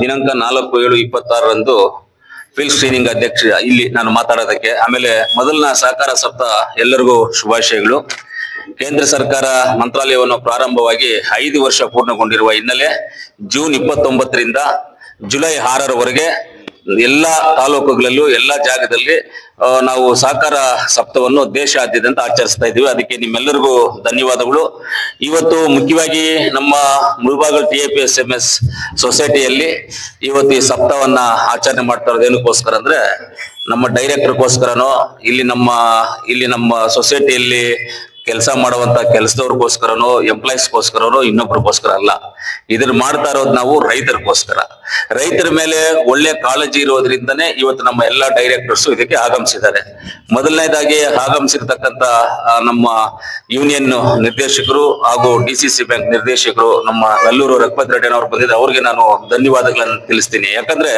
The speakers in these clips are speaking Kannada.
ದಿನಾಂಕ 4/7/26 ಫೀಲ್ಡ್ ಸ್ಕ್ರೀನಿಂಗ್ ಅಧ್ಯಕ್ಷ ಇಲ್ಲಿ ನಾನು ಮಾತಾಡೋದಕ್ಕೆ. ಆಮೇಲೆ ಮೊದಲನ ಸಹಕಾರ ಸಪ್ತಾಹ ಎಲ್ಲರಿಗೂ ಶುಭಾಶಯಗಳು. ಕೇಂದ್ರ ಸರ್ಕಾರ ಮಂತ್ರಾಲಯವನ್ನು ಪ್ರಾರಂಭವಾಗಿ 5 ವರ್ಷ ಪೂರ್ಣಗೊಂಡಿರುವ ಹಿನ್ನೆಲೆ ಜೂನ್ 29ರಿಂದ ಜುಲೈ 6ರವರೆಗೆ ಎಲ್ಲಾ ತಾಲೂಕುಗಳಲ್ಲೂ ಎಲ್ಲಾ ಜಾಗದಲ್ಲಿ ನಾವು ಸಹಕಾರ ಸಪ್ತಾಹವನ್ನು ದೇಶಾದ್ಯಂತ ಆಚರಿಸ್ತಾ ಇದ್ದೀವಿ. ಅದಕ್ಕೆ ನಿಮ್ಮೆಲ್ಲರಿಗೂ ಧನ್ಯವಾದಗಳು. ಇವತ್ತು ಮುಖ್ಯವಾಗಿ ನಮ್ಮ ಮುಳಬಾಗಿಲು TAPSMS ಸೊಸೈಟಿಯಲ್ಲಿ ಇವತ್ತು ಈ ಸಪ್ತಾಹವನ್ನ ಆಚರಣೆ ಮಾಡ್ತಾ ಇರೋದು ಏನಕ್ಕೋಸ್ಕರ ಅಂದ್ರೆ ನಮ್ಮ ಡೈರೆಕ್ಟರ್ಗೋಸ್ಕರನೋ ಇಲ್ಲಿ ನಮ್ಮ ಸೊಸೈಟಿಯಲ್ಲಿ ಕೆಲಸ ಮಾಡುವಂತ ಕೆಲಸದವ್ರಿಗೋಸ್ಕರನೋ ಎಂಪ್ಲಾಯೀಸ್ಗೋಸ್ಕರನೋ ಇನ್ನೊಬ್ರಿಗೋಸ್ಕರ ಅಲ್ಲ. ಇದನ್ನ ಮಾಡ್ತಾ ಇರೋದು ನಾವು ರೈತರಿಗೋಸ್ಕರ. ರೈತರ ಮೇಲೆ ಒಳ್ಳೆ ಕಾಳಜಿ ಇರೋದ್ರಿಂದನೇ ಇವತ್ತು ನಮ್ಮ ಎಲ್ಲಾ ಡೈರೆಕ್ಟರ್ಸ್ ಇದಕ್ಕೆ ಆಗಮಿಸಿದ್ದಾರೆ. ಮೊದಲನೇದಾಗಿ ಆಗಮಿಸಿರ್ತಕ್ಕಂತ ನಮ್ಮ ಯೂನಿಯನ್ ನಿರ್ದೇಶಕರು ಹಾಗೂ DCC ಬ್ಯಾಂಕ್ ನಿರ್ದೇಶಕರು ನಮ್ಮ ನಲ್ಲೂರು ರಘುಪತಿ ರೆಡ್ಡಿ ಅವರು ಬಂದಿದ್ದಾರೆ. ಅವ್ರಿಗೆ ನಾನು ಧನ್ಯವಾದಗಳನ್ನು ತಿಳಿಸ್ತೀನಿ. ಯಾಕಂದ್ರೆ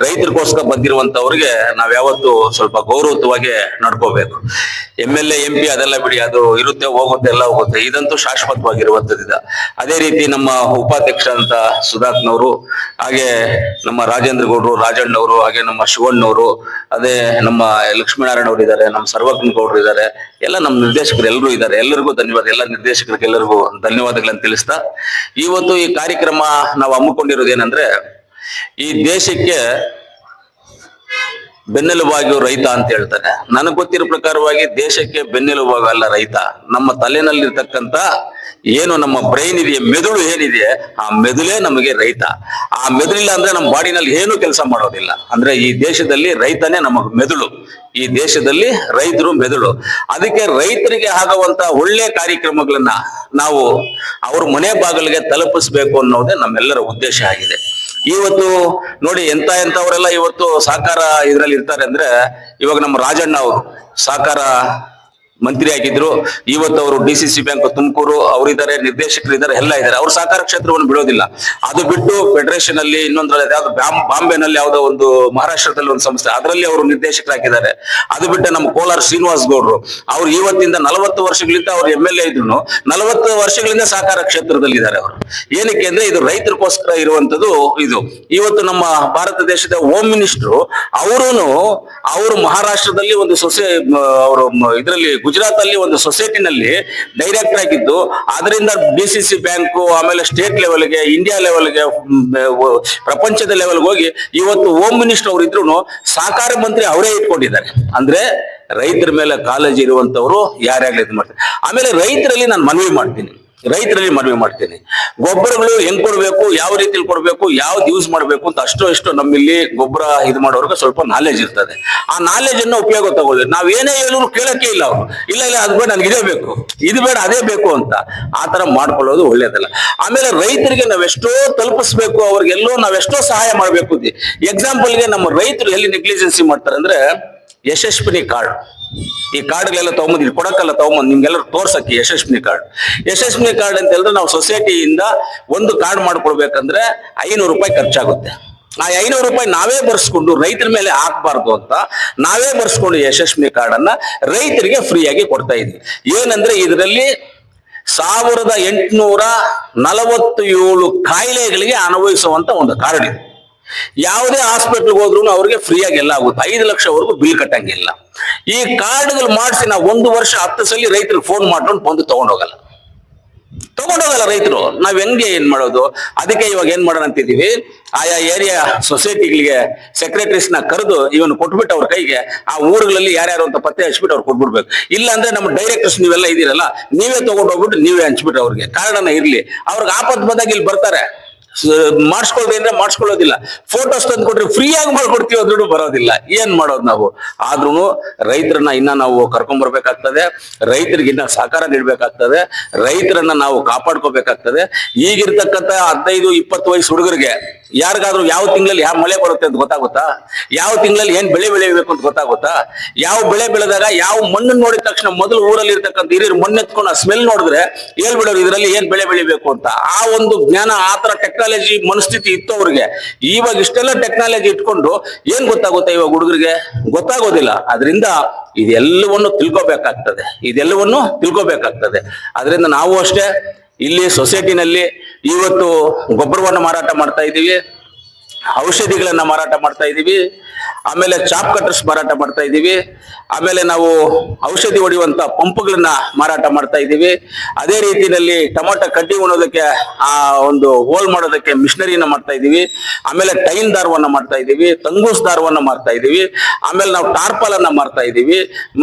ರೈತರಿಗೋಸ್ಕರ ಬಂದಿರುವಂತವ್ರಿಗೆ ನಾವ್ ಯಾವತ್ತು ಸ್ವಲ್ಪ ಗೌರವವಾಗಿ ನಡ್ಕೋಬೇಕು. MLA MP ಅದೆಲ್ಲ ಬಿಡಿ, ಅದು ಇರುತ್ತೆ ಹೋಗುತ್ತೆ ಎಲ್ಲ ಹೋಗುತ್ತೆ, ಇದಂತೂ ಶಾಶ್ವತವಾಗಿರುವಂತದ್ದು. ಅದೇ ರೀತಿ ನಮ್ಮ ಉಪಾಧ್ಯಕ್ಷ ಅಂತ ಸುಧಾಕ್ನವರು, ಹಾಗೆ ನಮ್ಮ ರಾಜೇಂದ್ರ ಗೌಡ್ರು, ರಾಜಣ್ಣವರು, ಹಾಗೆ ನಮ್ಮ ಶಿವಣ್ಣವರು, ಅದೇ ನಮ್ಮ ಲಕ್ಷ್ಮೀನಾರಾಯಣ ಅವರು ಇದ್ದಾರೆ, ನಮ್ಮ ಸರ್ವಜ್ಞ ಗೌಡ್ರು ಇದ್ದಾರೆ, ಎಲ್ಲ ನಮ್ಮ ನಿರ್ದೇಶಕರು ಎಲ್ಲರೂ ಇದ್ದಾರೆ. ಎಲ್ಲರಿಗೂ ಧನ್ಯವಾದ. ಎಲ್ಲ ನಿರ್ದೇಶಕರಿಗೆ ಎಲ್ಲರಿಗೂ ಧನ್ಯವಾದಗಳನ್ನು ತಿಳಿಸ್ತಾ ಇವತ್ತು ಈ ಕಾರ್ಯಕ್ರಮ ನಾವು ಹಮ್ಮಿಕೊಂಡಿರೋದು ಏನಂದ್ರೆ, ಈ ದೇಶಕ್ಕೆ ಬೆನ್ನೆಲುಬಾಗಿಯು ರೈತ ಅಂತ ಹೇಳ್ತಾರೆ. ನನಗೆ ಗೊತ್ತಿರೋ ಪ್ರಕಾರವಾಗಿ ದೇಶಕ್ಕೆ ಬೆನ್ನೆಲುಬಾಗ ಅಲ್ಲ ರೈತ. ನಮ್ಮ ತಲೆನಲ್ಲಿರ್ತಕ್ಕಂಥ ಏನು ನಮ್ಮ ಬ್ರೈನ್ ಇದೆಯೇ, ಮೆದುಳು ಏನಿದೆ, ಆ ಮೆದುಳೇ ನಮಗೆ ರೈತ. ಆ ಮೆದುಳಿಲ್ಲ ಅಂದ್ರೆ ನಮ್ಮ ಬಾಡಿನಲ್ಲಿ ಏನು ಕೆಲಸ ಮಾಡೋದಿಲ್ಲ. ಅಂದ್ರೆ ಈ ದೇಶದಲ್ಲಿ ರೈತನೇ ನಮಗ್ ಮೆದುಳು. ಈ ದೇಶದಲ್ಲಿ ರೈತರು ಮೆದುಳು. ಅದಕ್ಕೆ ರೈತರಿಗೆ ಆಗುವಂತ ಒಳ್ಳೆ ಕಾರ್ಯಕ್ರಮಗಳನ್ನ ನಾವು ಅವ್ರ ಮನೆ ಬಾಗಿಲಿಗೆ ತಲುಪಿಸ್ಬೇಕು ಅನ್ನೋದೇ ನಮ್ಮೆಲ್ಲರ ಉದ್ದೇಶ ಆಗಿದೆ. ಇವತ್ತು ನೋಡಿ ಎಂತವರೆಲ್ಲ ಇವತ್ತು ಸಹಕಾರ ಇದ್ರಲ್ಲಿ ಇರ್ತಾರೆ ಅಂದ್ರೆ, ಇವಾಗ ನಮ್ಮ ರಾಜಣ್ಣ ಅವರು ಸಹಕಾರ ಮಂತ್ರಿ ಆಗಿದ್ರು. ಇವತ್ತು ಅವರು DCC ಬ್ಯಾಂಕ್ ತುಮಕೂರು ಅವರಿದ್ದಾರೆ, ನಿರ್ದೇಶಕರಿದ್ದಾರೆ, ಎಲ್ಲ ಇದ್ದಾರೆ. ಅವ್ರು ಸಹಕಾರ ಕ್ಷೇತ್ರವನ್ನು ಬಿಡೋದಿಲ್ಲ. ಅದು ಬಿಟ್ಟು ಫೆಡರೇಷನ್ ಅಲ್ಲಿ ಇನ್ನೊಂದ್ರಲ್ಲಿ ಯಾವ್ದು ಬಾಂಬೆನಲ್ಲಿ ಯಾವ್ದೋ ಒಂದು ಮಹಾರಾಷ್ಟ್ರದಲ್ಲಿ ಒಂದು ಸಂಸ್ಥೆ, ಅದರಲ್ಲಿ ಅವರು ನಿರ್ದೇಶಕರಾಗಿದ್ದಾರೆ. ಅದು ಬಿಟ್ಟು ನಮ್ಮ ಕೋಲಾರ ಶ್ರೀನಿವಾಸ್ ಗೌಡ್ರು, ಅವ್ರು ಇವತ್ತಿಂದ 40 ವರ್ಷಗಳಿಂದ ಅವ್ರು MLA ಇದ್ರು, 40 ವರ್ಷಗಳಿಂದ ಸಹಕಾರ ಕ್ಷೇತ್ರದಲ್ಲಿ ಇದ್ದಾರೆ. ಅವರು ಏನಕ್ಕೆ ಅಂದ್ರೆ ಇದು ರೈತರಿಗೋಸ್ಕರ ಇರುವಂತದ್ದು. ಇದು ಇವತ್ತು ನಮ್ಮ ಭಾರತ ದೇಶದ ಹೋಮ್ ಮಿನಿಸ್ಟ್ರು ಅವರು ಮಹಾರಾಷ್ಟ್ರದಲ್ಲಿ ಒಂದು ಅವರು ಇದರಲ್ಲಿ ಗುಜರಾತ್ ಅಲ್ಲಿ ಒಂದು ಸೊಸೈಟಿನಲ್ಲಿ ಡೈರೆಕ್ಟರ್ ಆಗಿದ್ದು, ಅದರಿಂದ DCC ಬ್ಯಾಂಕ್, ಆಮೇಲೆ ಸ್ಟೇಟ್ ಲೆವೆಲ್ಗೆ, ಇಂಡಿಯಾ ಲೆವೆಲ್ಗೆ, ಪ್ರಪಂಚದ ಲೆವೆಲ್ಗೆ ಹೋಗಿ ಇವತ್ತು ಹೋಮ್ ಮಿನಿಸ್ಟರ್ ಅವರು ಇದ್ರು ಸಹಕಾರ ಮಂತ್ರಿ ಅವರೇ ಇಟ್ಕೊಂಡಿದ್ದಾರೆ. ಅಂದ್ರೆ ರೈತರ ಮೇಲೆ ಕಾಳಜಿ ಇರುವಂತವ್ರು ಯಾರ್ಯಾಗಲಿ ಇದು ಮಾಡ್ತಾರೆ. ಆಮೇಲೆ ರೈತರಲ್ಲಿ ನಾನು ಮನವಿ ಮಾಡ್ತೀನಿ, ಗೊಬ್ಬರಗಳು ಹೆಂಗ್ ಕೊಡ್ಬೇಕು, ಯಾವ ರೀತಿಲಿ ಕೊಡ್ಬೇಕು, ಯಾವ್ದು ಯೂಸ್ ಮಾಡ್ಬೇಕು ಅಂತ ಅಷ್ಟೋ ನಮ್ಮಿಲ್ಲಿ ಗೊಬ್ಬರ ಇದು ಮಾಡೋರ್ಗೆ ಸ್ವಲ್ಪ ನಾಲೆಜ್ ಇರ್ತದೆ. ಆ ನಾಲೆಜ್ ಅನ್ನ ಉಪಯೋಗ ತಗೊಳ್ಳಿ. ನಾವೇನೇ ಹೇಳಿದ್ರು ಕೇಳಕ್ಕೆ ಇಲ್ಲ ಅವರು. ಇಲ್ಲ ಅದು ಬೇಡ, ನನ್ಗೆ ಇದೇ ಬೇಕು, ಇದು ಬೇಡ, ಅದೇ ಬೇಕು ಅಂತ ಆ ತರ ಮಾಡ್ಕೊಳ್ಳೋದು ಒಳ್ಳೇದಲ್ಲ. ಆಮೇಲೆ ರೈತರಿಗೆ ನಾವೆಷ್ಟೋ ತಲುಪಿಸ್ಬೇಕು, ಅವ್ರಿಗೆಲ್ಲೋ ನಾವೆಷ್ಟೋ ಸಹಾಯ ಮಾಡ್ಬೇಕು. ಎಕ್ಸಾಂಪಲ್ಗೆ ನಮ್ಮ ರೈತರು ಎಲ್ಲಿ ನೆಗ್ಲಿಜೆನ್ಸಿ ಮಾಡ್ತಾರೆ ಅಂದ್ರೆ, ಯಶಸ್ವಿನಿ ಕಾರ್ಡ್, ಈ ಕಾರ್ಡ್ಗಳೆಲ್ಲ ತಗೊಂಬಂದು ಕೊಡಕ್ಕೆಲ್ಲ ತಗೊಂಬಂದು ನಿಮ್ಗೆಲ್ಲರೂ ತೋರ್ಸಕ್ಕೆ ಯಶಸ್ವಿನಿ ಕಾರ್ಡ್ ಅಂತ ಹೇಳಿದ್ರೆ, ನಾವು ಸೊಸೈಟಿಯಿಂದ ಒಂದು ಕಾರ್ಡ್ ಮಾಡ್ಕೊಡ್ಬೇಕಂದ್ರೆ 500 ರೂಪಾಯಿ ಖರ್ಚಾಗುತ್ತೆ. ಆ 500 ರೂಪಾಯಿ ನಾವೇ ಬರ್ಸ್ಕೊಂಡು ರೈತರ ಮೇಲೆ ಹಾಕ್ಬಾರ್ದು ಅಂತ ನಾವೇ ಬರ್ಸ್ಕೊಂಡು ಯಶಸ್ವಿನಿ ಕಾರ್ಡ್ ಅನ್ನ ರೈತರಿಗೆ ಫ್ರೀಯಾಗಿ ಕೊಡ್ತಾ ಇದ್ವಿ. ಏನಂದ್ರೆ ಇದರಲ್ಲಿ 1847 ಕಾಯಿಲೆಗಳಿಗೆ ಅನುಭವಿಸುವಂತ ಒಂದು ಕಾರ್ಡ್ ಇದೆ. ಯಾವುದೇ ಹಾಸ್ಪಿಟಲ್ಗೆ ಹೋದ್ರು ಅವ್ರಿಗೆ ಫ್ರೀಯಾಗಿ ಎಲ್ಲ ಆಗುತ್ತೆ. 5 ಲಕ್ಷವರೆಗೂ ಬಿಲ್ ಕಟ್ಟಂಗಿಲ್ಲ. ಈ ಕಾರ್ಡ್ಗಳು ಮಾಡಿಸಿ ನಾವು 1 ವರ್ಷ 10 ಸಲ ರೈತರಿಗೆ ಫೋನ್ ಮಾಡ್ಕೊಂಡು ಬಂದು ತಗೊಂಡೋಗಲ್ಲ ರೈತರು. ನಾವ್ ಹೆಂಗೆ ಏನ್ ಮಾಡೋದು? ಅದಕ್ಕೆ ಇವಾಗ ಏನ್ ಮಾಡೋಣ ಅಂತಿದೀವಿ, ಆಯಾ ಏರಿಯಾ ಸೊಸೈಟಿಗಳಿಗೆ ಸೆಕ್ರೆಟರೀಸ್ನ ಕರೆದು ಇವನು ಕೊಟ್ಬಿಟ್ಟು ಅವ್ರ ಕೈಗೆ ಆ ಊರುಗಳಲ್ಲಿ ಯಾರ್ಯಾರು ಅಂತ ಪತ್ತೆ ಹಚ್ಬಿಟ್ಟು ಅವ್ರು ಕೊಟ್ಬಿಡ್ಬೇಕು. ಇಲ್ಲ ಅಂದ್ರೆ ನಮ್ಮ ಡೈರೆಕ್ಟರ್ಸ್ ನೀವೆಲ್ಲ ಇದೀರಲ್ಲ, ನೀವೇ ತಗೊಂಡೋಗ್ಬಿಟ್ಟು ನೀವೇ ಹಂಚ್ಬಿಟ್ಟು ಅವ್ರಿಗೆ ಕಾರಣನ ಇರ್ಲಿ. ಅವ್ರಿಗೆ ಆಪತ್ತು ಬಂದಾಗ ಇಲ್ಲಿ ಬರ್ತಾರೆ, ಮಾಡಿಸ್ಕೊಳ್ರಿ ಅಂದ್ರೆ ಮಾಡಿಸ್ಕೊಳ್ಳೋದಿಲ್ಲ. ಫೋಟೋಸ್ ತಂದು ಕೊಟ್ರೆ ಫ್ರೀಯಾಗಿ ಮಾಡ್ಕೊಡ್ತೀವಿ ಅದ್ರೂ ಬರೋದಿಲ್ಲ. ಏನ್ ಮಾಡೋದು ನಾವು? ಆದ್ರೂ ರೈತರನ್ನ ಇನ್ನ ನಾವು ಕರ್ಕೊಂಡ್ ಬರ್ಬೇಕಾಗ್ತದೆ, ರೈತರಿಗೆ ಇನ್ನ ಸಹಕಾರ ನೀಡ್ಬೇಕಾಗ್ತದೆ, ರೈತರನ್ನ ನಾವು ಕಾಪಾಡ್ಕೋಬೇಕಾಗ್ತದೆ. ಈಗಿರ್ತಕ್ಕಂಥ 15-20 ವಯಸ್ಸು ಹುಡುಗರಿಗೆ ಯಾರಿಗಾದ್ರೂ ಯಾವ ತಿಂಗಳಲ್ಲಿ ಯಾವ ಮಳೆ ಬರುತ್ತೆ ಅಂತ ಗೊತ್ತಾಗುತ್ತಾ? ಯಾವ ತಿಂಗಳಲ್ಲಿ ಏನ್ ಬೆಳೆ ಬೆಳಿಬೇಕು ಅಂತ ಗೊತ್ತಾಗುತ್ತಾ? ಯಾವ ಬೆಳೆ ಬೆಳೆದಾಗ ಯಾವ ಮಣ್ಣನ್ನು ನೋಡಿದ ತಕ್ಷಣ ಮೊದಲು ಊರಲ್ಲಿ ಇರ್ತಕ್ಕಂಥ ಹಿರಿಯರು ಮಣ್ಣೆತ್ಕೊಂಡು ಆ ಸ್ಮೆಲ್ ನೋಡಿದ್ರೆ ಹೇಳ್ಬಿಡೋರು ಇದರಲ್ಲಿ ಏನ್ ಬೆಳೆ ಬೆಳಿಬೇಕು ಅಂತ. ಆ ಒಂದು ಜ್ಞಾನ, ಆ ತರ ಟೆಕ್ನಾಲಜಿ ಮನಸ್ಥಿತಿ ಇತ್ತು ಅವ್ರಿಗೆ. ಇವಾಗ ಇಷ್ಟೆಲ್ಲ ಟೆಕ್ನಾಲಜಿ ಇಟ್ಕೊಂಡು ಏನ್ ಗೊತ್ತಾಗುತ್ತೆ ಇವಾಗ ಹುಡುಗರಿಗೆ? ಗೊತ್ತಾಗೋದಿಲ್ಲ. ಅದರಿಂದ ಇದೆಲ್ಲವನ್ನು ತಿಳ್ಕೊಬೇಕಾಗ್ತದೆ. ಅದರಿಂದ ನಾವು ಅಷ್ಟೇ ಇಲ್ಲಿ ಸೊಸೈಟಿನಲ್ಲಿ ಇವತ್ತು ಗೊಬ್ಬರವನ್ನು ಮಾರಾಟ ಮಾಡ್ತಾ ಇದ್ದೀವಿ. ಔಷಧಿಗಳನ್ನ ಮಾರಾಟ ಮಾಡ್ತಾ ಇದೀವಿ. ಆಮೇಲೆ ಚಾಪ್ ಕಟರ್ಸ್ ಮಾರಾಟ ಮಾಡ್ತಾ ಇದೀವಿ. ಆಮೇಲೆ ನಾವು ಔಷಧಿ ಹೊಡೆಯುವಂತ ಪಂಪ್ಗಳನ್ನ ಮಾರಾಟ ಮಾಡ್ತಾ ಇದೀವಿ. ಅದೇ ರೀತಿಯಲ್ಲಿ ಟೊಮಾಟೊ ಕಡ್ಡಿ ಉಣೋದಕ್ಕೆ ಆ ಒಂದು ಹೋಲ್ ಮಾಡೋದಕ್ಕೆ ಮಿಷನರಿನ ಮಾಡ್ತಾ ಇದೀವಿ. ಆಮೇಲೆ ಟೈನ್ ದಾರವನ್ನ ಮಾಡ್ತಾ ಇದೀವಿ, ತಂಗೂಸ್ ದಾರವನ್ನ ಮಾಡ್ತಾ ಇದೀವಿ. ಆಮೇಲೆ ನಾವು ಟಾರ್ಪಲ್ ಅನ್ನ ಮಾರ್ತಾ ಇದೀವಿ,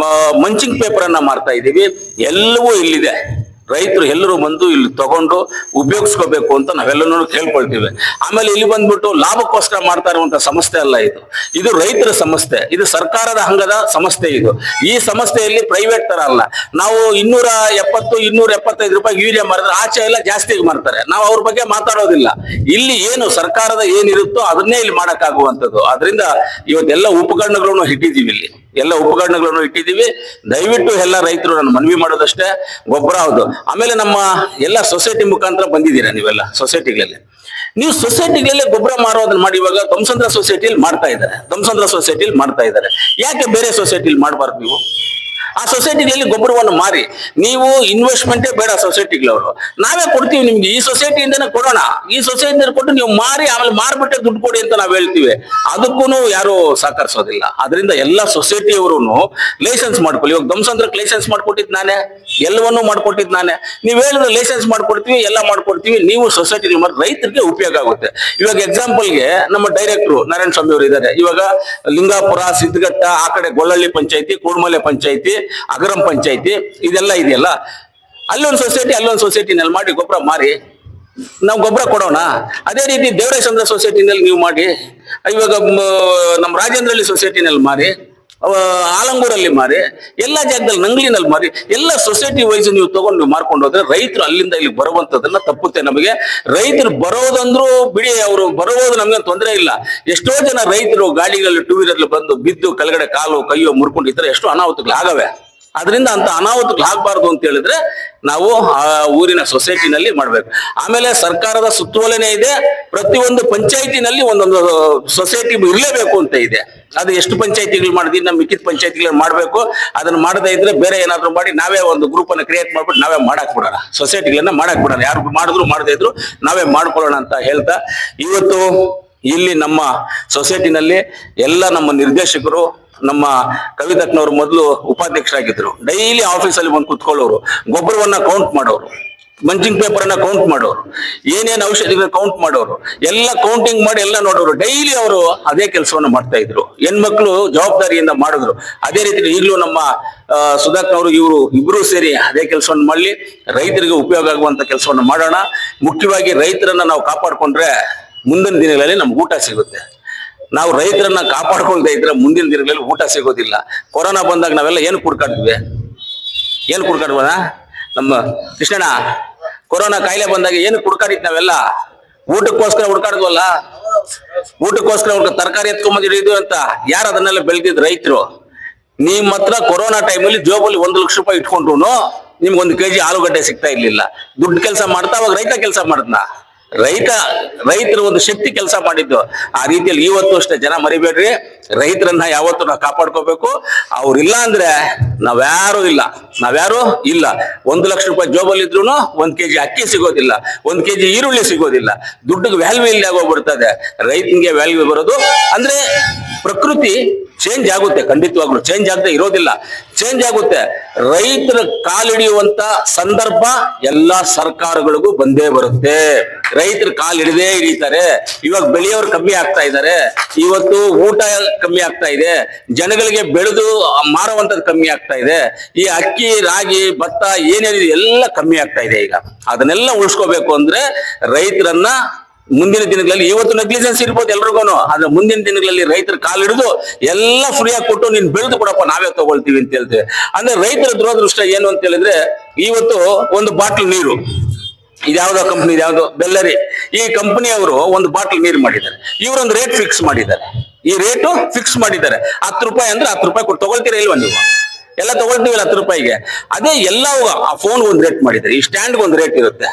ಮಂಚಿಂಗ್ ಪೇಪರ್ ಅನ್ನ ಮಾರ್ತಾ ಇದೀವಿ. ಎಲ್ಲವೂ ಇಲ್ಲಿದೆ. ರೈತರು ಎಲ್ಲರೂ ಬಂದು ಇಲ್ಲಿ ತಗೊಂಡು ಉಪಯೋಗಿಸ್ಕೋಬೇಕು ಅಂತ ನಾವೆಲ್ಲನೂ ಕೇಳ್ಕೊಳ್ತೀವಿ. ಆಮೇಲೆ ಇಲ್ಲಿ ಬಂದ್ಬಿಟ್ಟು ಲಾಭಕ್ಕೋಸ್ಕರ ಮಾಡ್ತಾ ಇರುವಂತ ಸಂಸ್ಥೆ ಅಲ್ಲ ಇದು. ಇದು ರೈತರ ಸಂಸ್ಥೆ, ಇದು ಸರ್ಕಾರದ ಹಂಗದ ಸಂಸ್ಥೆ. ಇದು ಈ ಸಂಸ್ಥೆಯಲ್ಲಿ ಪ್ರೈವೇಟ್ ತರ ಅಲ್ಲ. ನಾವು 275 ರೂಪಾಯಿ ಯೂರಿಯಾ ಮಾರಿದ್ರೆ ಆಚೆ ಎಲ್ಲ ಜಾಸ್ತಿಗೆ ಮಾರ್ತಾರೆ. ನಾವು ಅವ್ರ ಬಗ್ಗೆ ಮಾತಾಡೋದಿಲ್ಲ. ಇಲ್ಲಿ ಏನು ಸರ್ಕಾರದ ಏನಿರುತ್ತೋ ಅದನ್ನೇ ಇಲ್ಲಿ ಮಾಡಕ್ಕಾಗುವಂಥದ್ದು. ಅದರಿಂದ ಇವತ್ತೆಲ್ಲ ಉಪಕರಣಗಳನ್ನು ಇಟ್ಟಿದ್ದೀವಿ. ಇಲ್ಲಿ ಎಲ್ಲ ಉಪಕರಣಗಳನ್ನು ಇಟ್ಟಿದ್ದೀವಿ. ದಯವಿಟ್ಟು ಎಲ್ಲ ರೈತರು ನಾನು ಮನವಿ ಮಾಡೋದಷ್ಟೇ, ಗೊಬ್ಬರ ಹೌದು. ಆಮೇಲೆ ನಮ್ಮ ಎಲ್ಲ ಸೊಸೈಟಿ ಮುಖಾಂತರ ಬಂದಿದ್ದೀರಾ ನೀವೆಲ್ಲ ಸೊಸೈಟಿಗಳಲ್ಲಿ. ನೀವು ಸೊಸೈಟಿಗಳಲ್ಲಿ ಗೊಬ್ಬರ ಮಾರೋದನ್ನ ಮಾಡಿ. ಇವಾಗ ಧ್ವಂಸಂದ್ರ ಸೊಸೈಟಿಯಲ್ಲಿ ಮಾಡ್ತಾ ಇದ್ದಾರೆ. ಯಾಕೆ ಬೇರೆ ಸೊಸೈಟಿಲಿ ಮಾಡಬಾರ್ದು ನೀವು? ಆ ಸೊಸೈಟಿಗಳಲ್ಲಿ ಗೊಬ್ಬರವನ್ನು ಮಾರಿ. ನೀವು ಇನ್ವೆಸ್ಟ್ಮೆಂಟೇ ಬೇಡ ಸೊಸೈಟಿಗಳವರು, ನಾವೇ ಕೊಡ್ತೀವಿ ನಿಮ್ಗೆ. ಈ ಸೊಸೈಟಿಯಿಂದನೇ ಕೊಡೋಣ. ಈ ಸೊಸೈಟಿಯಿಂದ ಕೊಟ್ಟು ನೀವು ಮಾರಿ, ಆಮೇಲೆ ಮಾರ್ಬಿಟ್ಟೆ ದುಡ್ಡು ಕೊಡಿ ಅಂತ ನಾವು ಹೇಳ್ತೀವಿ. ಅದಕ್ಕೂ ಯಾರು ಸಹಕರಿಸೋದಿಲ್ಲ. ಅದರಿಂದ ಎಲ್ಲ ಸೊಸೈಟಿಯವರು ಲೈಸೆನ್ಸ್ ಮಾಡ್ಕೊಳ್ಳಿ. ಇವಾಗ ಧ್ವಂಸಂದ್ರಕ್ಕೆ ಲೈಸೆನ್ಸ್ ಮಾಡ್ಕೊಟ್ಟಿದ್ ನಾನೇ, ಎಲ್ಲವನ್ನೂ ಮಾಡ್ಕೊಟ್ಟಿದ್ ನಾನೇ. ನೀವು ಹೇಳಿದ್ರೆ ಲೈಸೆನ್ಸ್ ಮಾಡ್ಕೊಡ್ತೀವಿ, ಎಲ್ಲ ಮಾಡ್ಕೊಡ್ತೀವಿ. ನೀವು ಸೊಸೈಟಿ ಮಾಡಿ ರೈತರಿಗೆ ಉಪಯೋಗ ಆಗುತ್ತೆ. ಇವಾಗ ಎಕ್ಸಾಂಪಲ್ಗೆ ನಮ್ಮ ಡೈರೆಕ್ಟ್ರು ನಾರಾಯಣ ಸ್ವಾಮಿ ಅವರು ಇದ್ದಾರೆ. ಇವಾಗ ಲಿಂಗಾಪುರ, ಸಿದ್ಧಘಟ್ಟ, ಆ ಕಡೆ ಗೊಳ್ಳಳ್ಳಿ ಪಂಚಾಯತಿ, ಕೂಡ್ಮಲೆ ಪಂಚಾಯತಿ, ಅಗರಂ ಪಂಚಾಯತಿ ಇದೆಲ್ಲ ಇದೆಯಲ್ಲ, ಅಲ್ಲೊಂದು ಸೊಸೈಟಿನಲ್ಲಿ ಮಾಡಿ ಗೊಬ್ಬರ ಮಾರಿ ನಾವು ಗೊಬ್ಬರ ಕೊಡೋಣ. ಅದೇ ರೀತಿ ದೇವರೇಶ್ವರ ಸೊಸೈಟಿನಲ್ಲಿ ನೀವು ಮಾಡಿ. ಇವಾಗ ನಮ್ಮ ರಾಜೇಂದ್ರಹಳ್ಳಿ ಸೊಸೈಟಿನಲ್ಲಿ ಮಾರಿ, ಆಲಂಗೂರಲ್ಲಿ ಮಾರಿ, ಎಲ್ಲ ಜಾಗದಲ್ಲಿ ನಂಗ್ಲಿನಲ್ಲಿ ಮಾರಿ. ಎಲ್ಲ ಸೊಸೈಟಿ ವೈಸ್ ನೀವು ತಗೊಂಡು ನೀವು ಮಾರ್ಕೊಂಡು ಹೋದ್ರೆ ರೈತರು ಅಲ್ಲಿಂದ ಇಲ್ಲಿ ಬರುವಂತದನ್ನ ತಪ್ಪುತ್ತೆ ನಮಗೆ. ರೈತರು ಬರೋದಂದ್ರು ಬಿಡಿ, ಅವರು ಬರೋದು ನಮ್ಗೆ ತೊಂದರೆ ಇಲ್ಲ. ಎಷ್ಟೋ ಜನ ರೈತರು ಗಾಡಿಗಳಲ್ಲಿ ಟೂ ವೀಲರ್ ಬಂದು ಬಿದ್ದು ಕೆಳಗಡೆ ಕಾಲು ಕೈಯೋ ಮುರ್ಕೊಂಡಿದ್ರೆ ಎಷ್ಟೋ ಅನಾಹುತಗಳು ಆಗವೆ. ಅದರಿಂದ ಅಂತ ಅನಾಹುತಗಳು ಆಗ್ಬಾರ್ದು ಅಂತ ಹೇಳಿದ್ರೆ ನಾವು ಆ ಊರಿನ ಸೊಸೈಟಿನಲ್ಲಿ ಮಾಡ್ಬೇಕು. ಆಮೇಲೆ ಸರ್ಕಾರದ ಸುತ್ತೋಲೆನೇ ಇದೆ, ಪ್ರತಿಯೊಂದು ಪಂಚಾಯತಿನಲ್ಲಿ ಒಂದೊಂದು ಸೊಸೈಟಿ ಇರಲೇಬೇಕು ಅಂತ ಇದೆ. ಅದು ಎಷ್ಟು ಪಂಚಾಯತಿಗಳು ಮಾಡಿದ್ವಿ, ನಮ್ಮ ಮಿಕ್ಕಿದ ಪಂಚಾಯತಿಗಳು ಮಾಡ್ಬೇಕು. ಅದನ್ನ ಮಾಡದೇ ಇದ್ರೆ ಬೇರೆ ಏನಾದ್ರು ಮಾಡಿ ನಾವೇ ಒಂದು ಗ್ರೂಪ್ ಅನ್ನ ಕ್ರಿಯೇಟ್ ಮಾಡ್ಬಿಟ್ಟು ನಾವೇ ಮಾಡಕ್ ಬಿಡೋಣ, ಸೊಸೈಟಿಗಳನ್ನ ಮಾಡಕ್ ಬಿಡೋಣ. ಯಾರು ಮಾಡಿದ್ರು ಮಾಡದೇ ಇದ್ರು ನಾವೇ ಮಾಡ್ಕೊಳ್ಳೋಣ ಅಂತ ಹೇಳ್ತಾ, ಇವತ್ತು ಇಲ್ಲಿ ನಮ್ಮ ಸೊಸೈಟಿನಲ್ಲಿ ಎಲ್ಲ ನಮ್ಮ ನಿರ್ದೇಶಕರು, ನಮ್ಮ ಕವಿತಕ್ನವರು ಮೊದಲು ಉಪಾಧ್ಯಕ್ಷರಾಗಿದ್ರು. ಡೈಲಿ ಆಫೀಸಲ್ಲಿ ಬಂದು ಕುತ್ಕೊಳ್ಳೋರು, ಗೊಬ್ಬರವನ್ನ ಕೌಂಟ್ ಮಾಡೋರು, ಮಂಚಿಂಗ್ ಪೇಪರ್ ಅನ್ನ ಕೌಂಟ್ ಮಾಡೋರು, ಏನೇನು ಔಷಧಿಗಳನ್ನ ಕೌಂಟ್ ಮಾಡೋರು, ಎಲ್ಲ ಕೌಂಟಿಂಗ್ ಮಾಡಿ ಎಲ್ಲ ನೋಡೋರು. ಡೈಲಿ ಅವರು ಅದೇ ಕೆಲಸವನ್ನ ಮಾಡ್ತಾ ಇದ್ರು. ಹೆಣ್ಮಕ್ಳು ಜವಾಬ್ದಾರಿಯಿಂದ ಮಾಡಿದ್ರು. ಅದೇ ರೀತಿ ಈಗಲೂ ನಮ್ಮ ಸುಧಾಕ್ನವರು ಇವರು ಇಬ್ರು ಸೇರಿ ಅದೇ ಕೆಲಸವನ್ನು ಮಾಡಲಿ, ರೈತರಿಗೆ ಉಪಯೋಗ ಆಗುವಂತ ಕೆಲಸವನ್ನು ಮಾಡೋಣ. ಮುಖ್ಯವಾಗಿ ರೈತರನ್ನ ನಾವು ಕಾಪಾಡ್ಕೊಂಡ್ರೆ ಮುಂದಿನ ದಿನಗಳಲ್ಲಿ ನಮ್ಗೆ ಊಟ ಸಿಗುತ್ತೆ. ನಾವು ರೈತರನ್ನ ಕಾಪಾಡ್ಕೊಳ್ದೇ ಇದ್ರೆ ಮುಂದಿನ ದಿನಗಳಲ್ಲಿ ಊಟ ಸಿಗೋದಿಲ್ಲ. ಕೊರೋನಾ ಬಂದಾಗ ನಾವೆಲ್ಲ ಏನು ಕುಡ್ಕಾಡ್ತೀವಿ, ನಮ್ಮ ಕೃಷ್ಣಣ್ಣ ಕೊರೋನಾ ಕಾಯಿಲೆ ಬಂದಾಗ ಏನು ಕುಡ್ಕಾಡಿದ್ ನಾವೆಲ್ಲ? ಊಟಕ್ಕೋಸ್ಕರ ಹುಡ್ಕಾಡ್ದ್ವಲ್ಲ, ತರಕಾರಿ ಎತ್ಕೊಂಬಂದಿದ್ದು ಅಂತ. ಯಾರು ಅದನ್ನೆಲ್ಲ ಬೆಳೆದಿದ್? ರೈತರು. ನಿಮ್ಮ ಹತ್ರ ಕೊರೋನಾ ಟೈಮಲ್ಲಿ ಜೋಬಲ್ಲಿ 1 ಲಕ್ಷ ರೂಪಾಯಿ ಇಟ್ಕೊಂಡ್ರು ನಿಮ್ಗೆ 1 kg ಆಲೂಗಡ್ಡೆ ಸಿಗ್ತಾ ಇರ್ಲಿಲ್ಲ. ದುಡ್ಡು ಕೆಲಸ ಮಾಡ್ತಾ ಅವಾಗ ರೈತ ಕೆಲಸ ಮಾಡಿದ್ನ. ರೈತರು ಒಂದು ಶಕ್ತಿ ಕೆಲಸ ಮಾಡಿದ್ದು. ಆ ರೀತಿಯಲ್ಲಿ ಇವತ್ತು ಅಷ್ಟೇ ಜನ ಮರಿಬೇಡ್ರಿ. ರೈತರನ್ನ ಯಾವತ್ತು ನಾವು ಕಾಪಾಡ್ಕೋಬೇಕು. ಅವ್ರಿಲ್ಲ ಅಂದ್ರೆ ನಾವ್ಯಾರು ಇಲ್ಲ. 1 ಲಕ್ಷ ರೂಪಾಯಿ ಜೋಬಲ್ಲಿ ಇದ್ರು 1 kg ಅಕ್ಕಿ ಸಿಗೋದಿಲ್ಲ, 1 kg ಈರುಳ್ಳಿ ಸಿಗೋದಿಲ್ಲ. ದುಡ್ಡಿಗೆ ವ್ಯಾಲ್ಯೂ ಇಲ್ಲ ಆಗೋಗ್ಬಿಡ್ತದೆ. ರೈತನಿಗೆ ವ್ಯಾಲ್ಯೂ ಬರೋದು ಅಂದ್ರೆ ಪ್ರಕೃತಿ ಚೇಂಜ್ ಆಗುತ್ತೆ. ಖಂಡಿತವಾಗ್ಲು ಚೇಂಜ್ ಆಗದೆ ಇರೋದಿಲ್ಲ, ಚೇಂಜ್ ಆಗುತ್ತೆ. ರೈತರ ಕಾಲಿಡಿಯುವಂತ ಸಂದರ್ಭ ಎಲ್ಲಾ ಸರ್ಕಾರಗಳಿಗೂ ಬಂದೇ ಬರುತ್ತೆ. ರೈತರು ಕಾಲಿಡದೇ ಹಿಡಿತಾರೆ. ಇವಾಗ ಬೆಳೆಯೋರು ಕಮ್ಮಿ ಆಗ್ತಾ ಇದ್ದಾರೆ. ಇವತ್ತು ಊಟ ಕಮ್ಮಿ ಆಗ್ತಾ ಇದೆ. ಜನಗಳಿಗೆ ಬೆಳೆದು ಮಾರುವಂತದ್ದು ಕಮ್ಮಿ ಆಗ್ತಾ ಇದೆ. ಈ ಅಕ್ಕಿ, ರಾಗಿ, ಭತ್ತ ಏನೇನಿದೆ ಎಲ್ಲ ಕಮ್ಮಿ ಆಗ್ತಾ ಇದೆ. ಈಗ ಅದನ್ನೆಲ್ಲ ಉಳಿಸ್ಕೋಬೇಕು ಅಂದ್ರೆ ರೈತರನ್ನ ಮುಂದಿನ ದಿನಗಳಲ್ಲಿ, ಇವತ್ತು ನೆಗ್ಲಿಜೆನ್ಸ್ ಇರ್ಬೋದು ಎಲ್ರಿಗೂ, ಆದ್ರೆ ಮುಂದಿನ ದಿನಗಳಲ್ಲಿ ರೈತರ ಕಾಲಿಡಿದು ಎಲ್ಲ ಫ್ರೀಯಾಗಿ ಕೊಟ್ಟು ನೀನ್ ಬೆಳೆದು ಕೊಡಪ್ಪ ನಾವೇ ತಗೊಳ್ತೀವಿ ಅಂತ ಹೇಳ್ತೇವೆ. ಅಂದ್ರೆ ರೈತರ ದುರದೃಷ್ಟ ಏನು ಅಂತ ಹೇಳಿದ್ರೆ, ಇವತ್ತು ಒಂದು ಬಾಟ್ಲ್ ನೀರು, ಇದ್ಯಾವುದೋ ಕಂಪ್ನಿ, ಇದ್ಯಾವುದೋ ಬೆಲ್ಲರಿ, ಈ ಕಂಪನಿಯವರು ಒಂದು ಬಾಟ್ಲ್ ನೀರು ಮಾಡಿದ್ದಾರೆ. ಇವರೊಂದು ರೇಟ್ ಫಿಕ್ಸ್ ಮಾಡಿದ್ದಾರೆ. ಈ ರೇಟು ಫಿಕ್ಸ್ ಮಾಡಿದ್ದಾರೆ. 10 ರೂಪಾಯಿ ಅಂದ್ರೆ 10 ರೂಪಾಯಿ ಕೊಟ್ಟು ತಗೊಳ್ತೀರಾ ಇಲ್ವಾ? ನೀವು ಎಲ್ಲ ತಗೊಳ್ತೀವಿಲ್ಲ 10 ರೂಪಾಯಿಗೆ. ಅದೇ ಎಲ್ಲ ಆ ಫೋನ್ ಒಂದು ರೇಟ್ ಮಾಡಿದ್ದಾರೆ. ಈ ಸ್ಟ್ಯಾಂಡ್ ಒಂದು ರೇಟ್ ಇರುತ್ತೆ,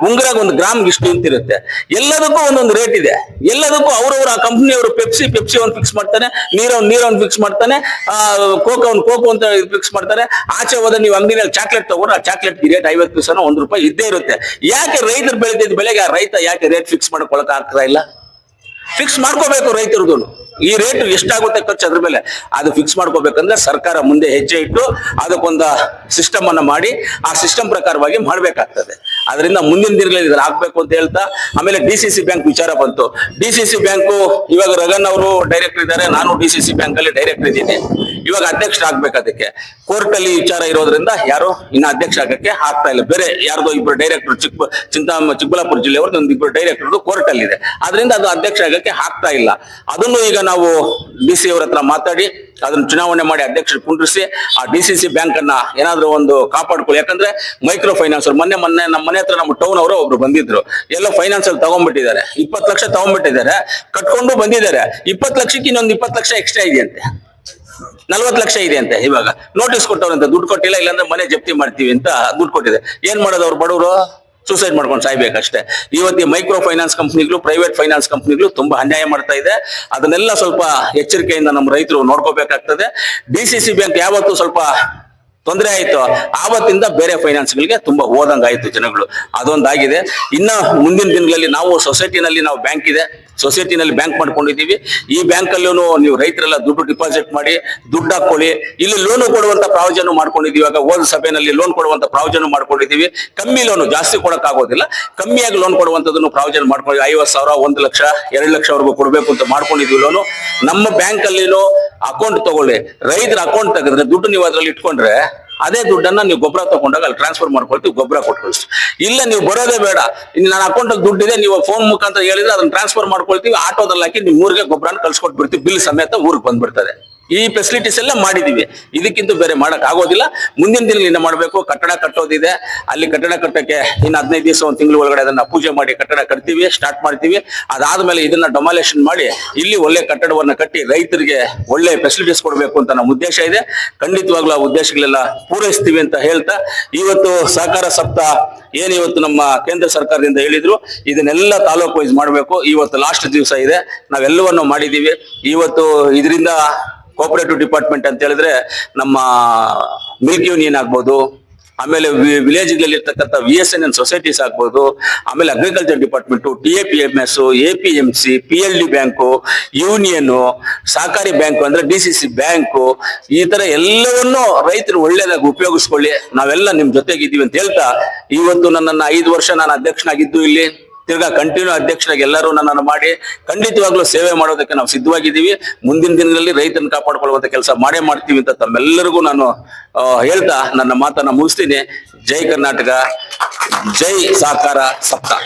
ಉಂಗುರಾಗ 1 ಗ್ರಾಮ್ ಇಷ್ಟು ಅಂತ ಇರುತ್ತೆ. ಎಲ್ಲದಕ್ಕೂ ಒಂದೊಂದು ರೇಟ್ ಇದೆ. ಎಲ್ಲದಕ್ಕೂ ಅವ್ರವ್ರು ಆ ಕಂಪ್ನಿಯವರು ಪೆಪ್ಸಿ ಒಂದು ಫಿಕ್ಸ್ ಮಾಡ್ತಾನೆ, ನೀರೊಂದು ಫಿಕ್ಸ್ ಮಾಡ್ತಾನೆ, ಕೋಕೋ ಅಂತ ಫಿಕ್ಸ್ ಮಾಡ್ತಾರೆ. ಆಚೆ ಹೋದ ನೀವು ಅಂಗಡಿನಲ್ಲಿ ಚಾಕ್ಲೇಟ್ ತಗೊಂಡ್ರೆ ಆ ಚಾಕ್ಲೇಟ್ ರೇಟ್ 50 ಪೈಸೆನೋ 1 ರೂಪಾಯಿ ಇದ್ದೇ ಇರುತ್ತೆ. ಯಾಕೆ ರೈತರು ಬೆಳೆದಿದ್ದ ಬೆಳೆಗೆ ಆ ರೈತ ಯಾಕೆ ರೇಟ್ ಫಿಕ್ಸ್ ಮಾಡ್ಕೊಳಕ್ ಆಗ್ತಾ ಇಲ್ಲ? ಫಿಕ್ಸ್ ಮಾಡ್ಕೋಬೇಕು ರೈತರದು. ಈ ರೇಟ್ ಎಷ್ಟಾಗುತ್ತೆ ಖರ್ಚು ಅದ್ರ ಮೇಲೆ ಅದು ಫಿಕ್ಸ್ ಮಾಡ್ಕೋಬೇಕಂದ್ರೆ ಸರ್ಕಾರ ಮುಂದೆ ಹೆಜ್ಜೆ ಇಟ್ಟು ಅದಕ್ಕೊಂದು ಸಿಸ್ಟಮ್ ಅನ್ನ ಮಾಡಿ ಆ ಸಿಸ್ಟಮ್ ಪ್ರಕಾರವಾಗಿ ಮಾಡ್ಬೇಕಾಗ್ತದೆ. ಅದರಿಂದ ಮುಂದಿನ ದಿನಗಳಲ್ಲಿ ಇದನ್ನ ಆಗ್ಬೇಕು ಅಂತ ಹೇಳ್ತಾ, ಆಮೇಲೆ DCC ಬ್ಯಾಂಕ್ ವಿಚಾರ ಬಂತು. DCC ಬ್ಯಾಂಕು ಇವಾಗ ರಗನ್ ಅವರು ಡೈರೆಕ್ಟರ್ ಇದ್ದಾರೆ, ನಾನು DCC ಬ್ಯಾಂಕ್ ಅಲ್ಲಿ ಡೈರೆಕ್ಟರ್ ಇದ್ದೀನಿ. ಇವಾಗ ಅಧ್ಯಕ್ಷ ಆಗ್ಬೇಕು. ಅದಕ್ಕೆ ಕೋರ್ಟ್ ಅಲ್ಲಿ ವಿಚಾರ ಇರೋದ್ರಿಂದ ಯಾರು ಇನ್ನ ಅಧ್ಯಕ್ಷ ಆಗಕ್ಕೆ ಆಗ್ತಾ ಇಲ್ಲ. ಬೇರೆ ಯಾರ್ದೋ ಇಬ್ರು ಡೈರೆಕ್ಟರ್ ಚಿಕ್ಕಬಳ್ಳಾಪುರ ಜಿಲ್ಲೆಯವ್ರದ್ದು ಒಂದು ಇಬ್ರು ಡೈರೆಕ್ಟರ್ ಕೋರ್ಟ್ ಅಲ್ಲಿ ಇದೆ. ಅದರಿಂದ ಅದು ಅಧ್ಯಕ್ಷ ಆಗಕ್ಕೆ ಆಗ್ತಾ ಇಲ್ಲ. ಅದನ್ನು ಈಗ ನಾವು DC ಅವ್ರ ಹತ್ರ ಮಾತಾಡಿ ಅದನ್ನ ಚುನಾವಣೆ ಮಾಡಿ ಅಧ್ಯಕ್ಷರು ಕುಂಡ್ರಿಸಿ ಆ DCC ಬ್ಯಾಂಕ್ ಅನ್ನ ಏನಾದ್ರೂ ಒಂದು ಕಾಪಾಡ್ಕೊಳ್ಳಿ. ಯಾಕಂದ್ರೆ ಮೈಕ್ರೋ ಫೈನಾನ್ಸ್ ಮೊನ್ನೆ ನಮ್ಮ ಮನೆ ಹತ್ರ ನಮ್ಮ ಟೌನ್ ಅವರು ಒಬ್ರು ಬಂದಿದ್ರು. ಎಲ್ಲ ಫೈನಾನ್ಸ್ ಅಲ್ಲಿ ತಗೊಂಡ್ಬಿಟ್ಟಿದ್ದಾರೆ, 20 ಲಕ್ಷ ತಗೊಂಡ್ಬಿಟ್ಟಿದ್ದಾರೆ, ಕಟ್ಕೊಂಡು ಬಂದಿದ್ದಾರೆ. 20 ಲಕ್ಷಕ್ಕೆ ಇನ್ನೊಂದು 20 ಲಕ್ಷ ಎಕ್ಸ್ಟ್ರಾ ಇದೆಯಂತೆ, 40 ಲಕ್ಷ ಇದೆ ಅಂತೆ. ಇವಾಗ ನೋಟಿಸ್ ಕೊಟ್ಟವ್ರಂತೆ, ದುಡ್ಡು ಕೊಟ್ಟಿಲ್ಲ, ಇಲ್ಲಾಂದ್ರೆ ಮನೆ ಜಪ್ತಿ ಮಾಡ್ತೀವಿ ಅಂತ ದುಡ್ಡು ಕೊಟ್ಟಿದೆ. ಏನ್ ಮಾಡೋದು ಅವ್ರು ಬಡವರು? ಸೂಸೈಡ್ ಮಾಡ್ಕೊಂಡು ಸಾಯ್ಬೇಕಷ್ಟೇ. ಇವತ್ತು ಮೈಕ್ರೋ ಫೈನಾನ್ಸ್ ಕಂಪ್ನಿಗಳು, ಪ್ರೈವೇಟ್ ಫೈನಾನ್ಸ್ ಕಂಪ್ನಿಗಳು ತುಂಬಾ ಅನ್ಯಾಯ ಮಾಡ್ತಾ ಇದೆ. ಅದನ್ನೆಲ್ಲ ಸ್ವಲ್ಪ ಎಚ್ಚರಿಕೆಯಿಂದ ನಮ್ಮ ರೈತರು ನೋಡ್ಕೋಬೇಕಾಗ್ತದೆ. DCC ಬ್ಯಾಂಕ್ ಯಾವತ್ತು ಸ್ವಲ್ಪ ತೊಂದರೆ ಆಯ್ತು ಆವತ್ತಿಂದ ಬೇರೆ ಫೈನಾನ್ಸ್ಗಳಿಗೆ ತುಂಬಾ ಹೋದಂಗಾಯ್ತು ಜನಗಳು. ಅದೊಂದಾಗಿದೆ. ಇನ್ನ ಮುಂದಿನ ದಿನಗಳಲ್ಲಿ ನಾವು ಸೊಸೈಟಿನಲ್ಲಿ ನಾವು ಬ್ಯಾಂಕ್ ಇದೆ, ಸೊಸೈಟಿನಲ್ಲಿ ಬ್ಯಾಂಕ್ ಮಾಡ್ಕೊಂಡಿದ್ದೀವಿ. ಈ ಬ್ಯಾಂಕ್ ಅಲ್ಲೂ ನೀವು ರೈತರೆಲ್ಲ ದುಡ್ಡು ಡಿಪಾಸಿಟ್ ಮಾಡಿ ದುಡ್ಡು ಹಾಕೊಳ್ಳಿ. ಇಲ್ಲಿ ಲೋನು ಕೊಡುವಂತ ಪ್ರಾವಿಜನ್ ಮಾಡ್ಕೊಂಡಿದೀವಿ. ಇವಾಗ ಹೋದ ಸಭೆಯಲ್ಲಿ ಲೋನ್ ಕೊಡುವಂತ ಪ್ರಾವಿಜನ್ ಮಾಡ್ಕೊಂಡಿದೀವಿ. ಕಮ್ಮಿ ಲೋನು, ಜಾಸ್ತಿ ಕೊಡಕ್ ಆಗೋದಿಲ್ಲ, ಕಮ್ಮಿಯಾಗಿ ಲೋನ್ ಕೊಡುವಂತದನ್ನು ಪ್ರಾವಿಜನ್ ಮಾಡ್ಕೊಂಡು 50,000, 1 ಲಕ್ಷ, 2 ಲಕ್ಷವರೆಗೂ ಕೊಡ್ಬೇಕು ಅಂತ ಮಾಡ್ಕೊಂಡಿದೀವಿ ಲೋನು. ನಮ್ಮ ಬ್ಯಾಂಕ್ ಅಲ್ಲಿನೂ ಅಕೌಂಟ್ ತಗೊಳ್ಳಿ. ರೈತರ ಅಕೌಂಟ್ ತೆಗೆದ್ರೆ ದುಡ್ಡು ನೀವು ಅದ್ರಲ್ಲಿ ಇಟ್ಕೊಂಡ್ರೆ ಅದೇ ದುಡ್ಡನ್ನ ನೀವು ಗೊಬ್ಬರ ತಗೊಂಡಾಗ ಅಲ್ಲಿ ಟ್ರಾನ್ಸ್ಫರ್ ಮಾಡ್ಕೊಳ್ತೀವಿ, ಗೊಬ್ಬರ ಕೊಟ್ಕೊಳ್ತೀವಿ. ಇಲ್ಲ ನೀವು ಬರೋದೇ ಬೇಡ, ಇನ್ನು ನನ್ನ ಅಕೌಂಟ್ ಅಲ್ಲಿ ದುಡ್ಡಿದೆ, ನೀವು ಫೋನ್ ಮುಖಾಂತರ ಹೇಳಿದ್ರೆ ಅದನ್ನ ಟ್ರಾನ್ಸ್ಫರ್ ಮಾಡ್ಕೊಳ್ತೀವಿ, ಆಟೋದಲ್ಲಿ ಹಾಕಿ ನಿಮ್ ಊರಿಗೆ ಗೊಬ್ಬರನ ಕಳ್ಸಿಕೊಟ್ಬಿಡ್ತೀವಿ, ಬಿಲ್ ಸಮೇತ ಊರಿಗೆ ಬಂದ್ಬಿಡ್ತದೆ. ಈ ಫೆಸಿಲಿಟೀಸ್ ಎಲ್ಲ ಮಾಡಿದೀವಿ. ಇದಕ್ಕಿಂತ ಬೇರೆ ಮಾಡಕ್ ಆಗೋದಿಲ್ಲ. ಮುಂದಿನ ದಿನದಿಂದ ಮಾಡಬೇಕು. ಕಟ್ಟಡ ಕಟ್ಟೋದಿದೆ, ಅಲ್ಲಿ ಕಟ್ಟಡ ಕಟ್ಟಕ್ಕೆ ಇನ್ನು 15 ದಿವಸ, 1 ತಿಂಗಳ ಒಳಗಡೆ ಅದನ್ನ ಪೂಜೆ ಮಾಡಿ ಕಟ್ಟಡ ಕಟ್ತೀವಿ, ಸ್ಟಾರ್ಟ್ ಮಾಡ್ತೀವಿ. ಅದಾದ್ಮೇಲೆ ಇದನ್ನ ಡೊಮಾಲೇಷನ್ ಮಾಡಿ ಇಲ್ಲಿ ಒಳ್ಳೆ ಕಟ್ಟಡವನ್ನ ಕಟ್ಟಿ ರೈತರಿಗೆ ಒಳ್ಳೆ ಫೆಸಿಲಿಟೀಸ್ ಕೊಡಬೇಕು ಅಂತ ನಮ್ಮ ಉದ್ದೇಶ ಇದೆ. ಖಂಡಿತವಾಗ್ಲೂ ಆ ಉದ್ದೇಶಗಳೆಲ್ಲ ಪೂರೈಸ್ತೀವಿ ಅಂತ ಹೇಳ್ತಾ, ಇವತ್ತು ಸಹಕಾರ ಸಪ್ತಾಹ ಏನ್ ಇವತ್ತು ನಮ್ಮ ಕೇಂದ್ರ ಸರ್ಕಾರದಿಂದ ಹೇಳಿದ್ರು, ಇದನ್ನೆಲ್ಲ ತಾಲೂಕು ವೈಸ್ ಮಾಡಬೇಕು. ಇವತ್ತು ಲಾಸ್ಟ್ ದಿವಸ ಇದೆ, ನಾವೆಲ್ಲವನ್ನು ಮಾಡಿದೀವಿ. ಇವತ್ತು ಇದರಿಂದ ಕೋಆಪರೇಟಿವ್ ಡಿಪಾರ್ಟ್ಮೆಂಟ್ ಅಂತ ಹೇಳಿದ್ರೆ ನಮ್ಮ ಮಿಲ್ಕ್ ಯೂನಿಯನ್ ಆಗ್ಬೋದು, ಆಮೇಲೆ ವಿಲೇಜ್ಗಳಲ್ಲಿ ಇರ್ತಕ್ಕಂಥ VSNN ಸೊಸೈಟೀಸ್ ಆಗ್ಬೋದು, ಆಮೇಲೆ agriculture department, TAPMS, APMC, PLD bank, union, ಸಹಕಾರಿ ಬ್ಯಾಂಕು ಅಂದ್ರೆ DCC ಬ್ಯಾಂಕು, ಈ ತರ ಎಲ್ಲವನ್ನೂ ರೈತರು ಒಳ್ಳೇದಾಗಿ ಉಪಯೋಗಿಸ್ಕೊಳ್ಳಿ. ನಾವೆಲ್ಲ ನಿಮ್ ಜೊತೆಗಿದ್ದೀವಿ ಅಂತ ಹೇಳ್ತಾ, ಇವತ್ತು ನನ್ನನ್ನ 5 ವರ್ಷ ನಾನು ಅಧ್ಯಕ್ಷನಾಗಿದ್ದು, ಇಲ್ಲಿ ತಿರ್ಗಾ ಕಂಟಿನ್ಯೂ ಅಧ್ಯಕ್ಷರಾಗಿ ಎಲ್ಲರೂ ನನ್ನನ್ನು ಮಾಡಿ ಖಂಡಿತವಾಗ್ಲೂ ಸೇವೆ ಮಾಡೋದಕ್ಕೆ ನಾವು ಸಿದ್ಧವಾಗಿದ್ದೀವಿ. ಮುಂದಿನ ದಿನಗಳಲ್ಲಿ ರೈತನ ಕಾಪಾಡ್ಕೊಳ್ಳುವಂತ ಕೆಲಸ ಮಾಡೇ ಮಾಡ್ತೀವಿ ಅಂತ ತಮ್ಮೆಲ್ಲರಿಗೂ ನಾನು ಹೇಳ್ತಾ ನನ್ನ ಮಾತನ್ನ ಮುಗಿಸ್ತೀನಿ. ಜೈ ಕರ್ನಾಟಕ, ಜೈ ಸಹಕಾರ ಸಪ್ತಾಹ.